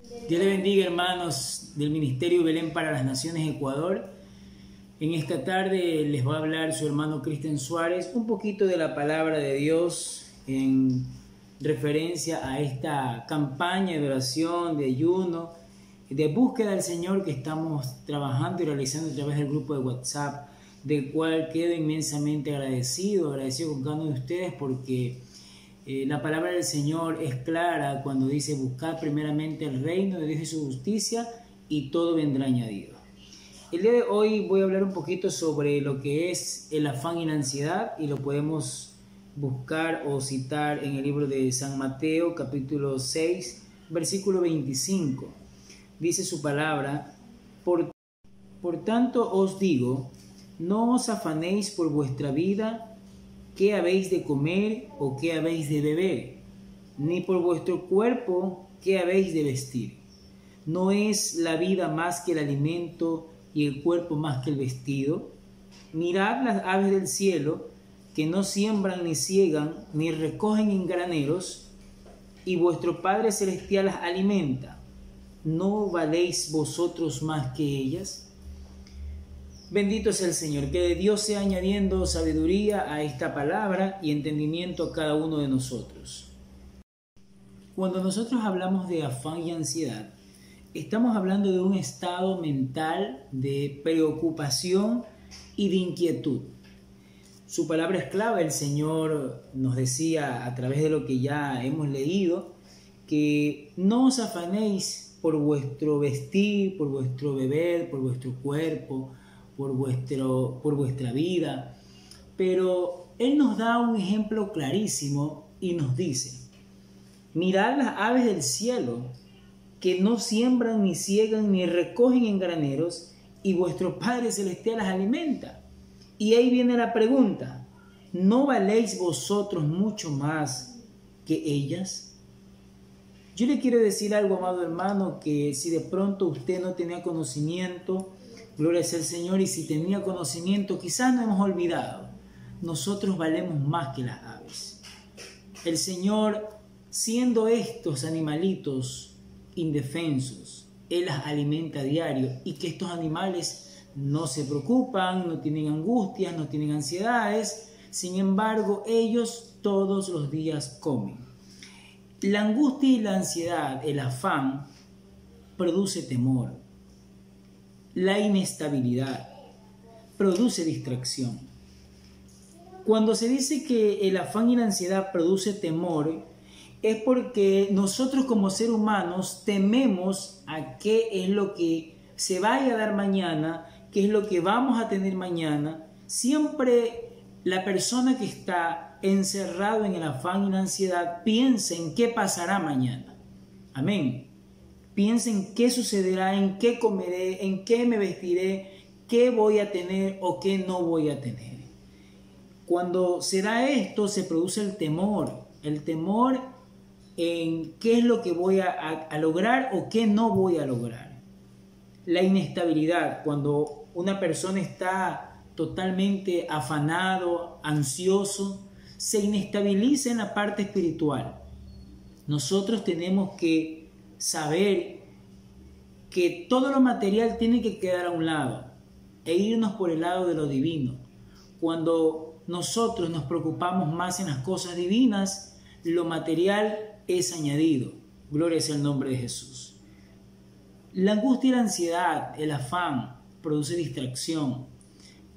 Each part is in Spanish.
Dios le bendiga, hermanos del Ministerio Belén para las Naciones Ecuador. En esta tarde les va a hablar su hermano Cristian Suárez un poquito de la palabra de Dios en referencia a esta campaña de oración, de ayuno, de búsqueda del Señor que estamos trabajando y realizando a través del grupo de WhatsApp, del cual quedo inmensamente agradecido con cada uno de ustedes porque la palabra del Señor es clara cuando dice: buscar primeramente el reino de Dios y su justicia y todo vendrá añadido. El día de hoy voy a hablar un poquito sobre lo que es el afán y la ansiedad, y lo podemos buscar o citar en el libro de San Mateo capítulo 6 versículo 25. Dice su palabra: por tanto os digo, no os afanéis por vuestra vida, qué habéis de comer o qué habéis de beber, ni por vuestro cuerpo, qué habéis de vestir. ¿No es la vida más que el alimento y el cuerpo más que el vestido? Mirad las aves del cielo, que no siembran ni siegan ni recogen en graneros, y vuestro Padre Celestial las alimenta. ¿No valéis vosotros más que ellas? Bendito sea el Señor, que Dios sea añadiendo sabiduría a esta palabra y entendimiento a cada uno de nosotros. Cuando nosotros hablamos de afán y ansiedad, estamos hablando de un estado mental de preocupación y de inquietud. Su palabra es clave. El Señor nos decía a través de lo que ya hemos leído, que no os afanéis por vuestro vestir, por vuestro beber, por vuestro cuerpo, por vuestra vida. Pero Él nos da un ejemplo clarísimo y nos dice: mirad las aves del cielo, que no siembran ni siegan ni recogen en graneros, y vuestro Padre Celestial las alimenta. Y ahí viene la pregunta: ¿no valéis vosotros mucho más que ellas? Yo le quiero decir algo, amado hermano, que si de pronto usted no tenía conocimiento, gloria sea al Señor, y si tenía conocimiento, quizás nos hemos olvidado. Nosotros valemos más que las aves. El Señor, siendo estos animalitos indefensos, Él las alimenta a diario, y que estos animales no se preocupan, no tienen angustias, no tienen ansiedades. Sin embargo, ellos todos los días comen. La angustia y la ansiedad, el afán, produce temor. La inestabilidad produce distracción. Cuando se dice que el afán y la ansiedad produce temor, es porque nosotros como seres humanos tememos a qué es lo que se vaya a dar mañana, qué es lo que vamos a tener mañana. Siempre la persona que está encerrado en el afán y la ansiedad piensa en qué pasará mañana. Amén. Piensa en qué sucederá, en qué comeré, en qué me vestiré, qué voy a tener o qué no voy a tener. Cuando se da esto, se produce el temor en qué es lo que voy a lograr o qué no voy a lograr. La inestabilidad, cuando una persona está totalmente afanado, ansioso, se inestabiliza en la parte espiritual. Nosotros tenemos que saber que todo lo material tiene que quedar a un lado e irnos por el lado de lo divino. Cuando nosotros nos preocupamos más en las cosas divinas, lo material es añadido. Gloria sea el nombre de Jesús. La angustia y la ansiedad, el afán, produce distracción.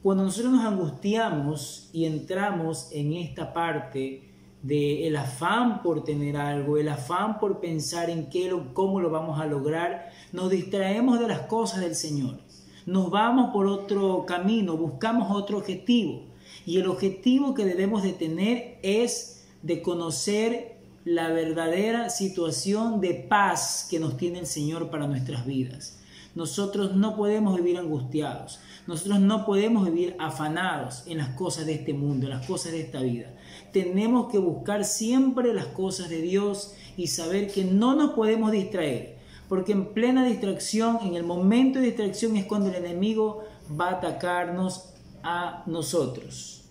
Cuando nosotros nos angustiamos y entramos en esta parte del afán por tener algo, el afán por pensar en cómo lo vamos a lograr, nos distraemos de las cosas del Señor. Nos vamos por otro camino, buscamos otro objetivo. Y el objetivo que debemos de tener es de conocer la verdadera situación de paz que nos tiene el Señor para nuestras vidas. Nosotros no podemos vivir angustiados. Nosotros no podemos vivir afanados en las cosas de este mundo, en las cosas de esta vida. Tenemos que buscar siempre las cosas de Dios y saber que no nos podemos distraer, porque en plena distracción, en el momento de distracción, es cuando el enemigo va a atacarnos a nosotros.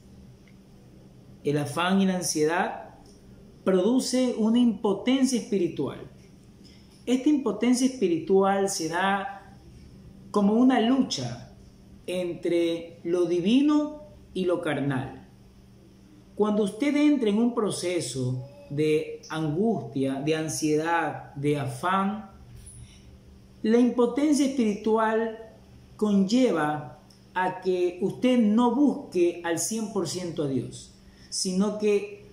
El afán y la ansiedad produce una impotencia espiritual. Esta impotencia espiritual se da como una lucha entre lo divino y lo carnal. Cuando usted entra en un proceso de angustia, de ansiedad, de afán, la impotencia espiritual conlleva a que usted no busque al 100% a Dios, sino que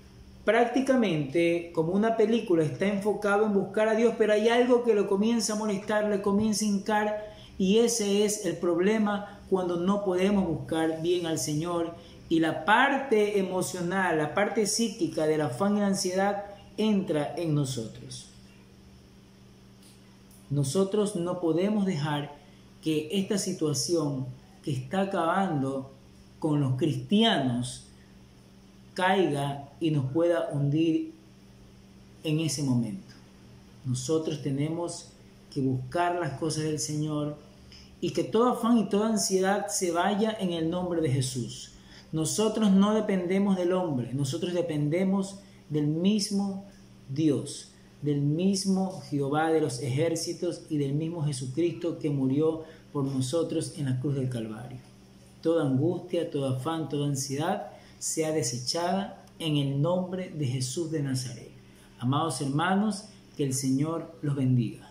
prácticamente, como una película, está enfocado en buscar a Dios, pero hay algo que lo comienza a molestar, le comienza a hincar, y ese es el problema cuando no podemos buscar bien al Señor, y la parte emocional, la parte psíquica del afán y la ansiedad entra en nosotros. Nosotros no podemos dejar que esta situación que está acabando con los cristianos caiga y nos pueda hundir en ese momento. Nosotros tenemos que buscar las cosas del Señor y que todo afán y toda ansiedad se vaya en el nombre de Jesús. Nosotros no dependemos del hombre, nosotros dependemos del mismo Dios, del mismo Jehová de los ejércitos y del mismo Jesucristo que murió por nosotros en la cruz del Calvario. Toda angustia, todo afán, toda ansiedad sea desechada en el nombre de Jesús de Nazaret. Amados hermanos, que el Señor los bendiga.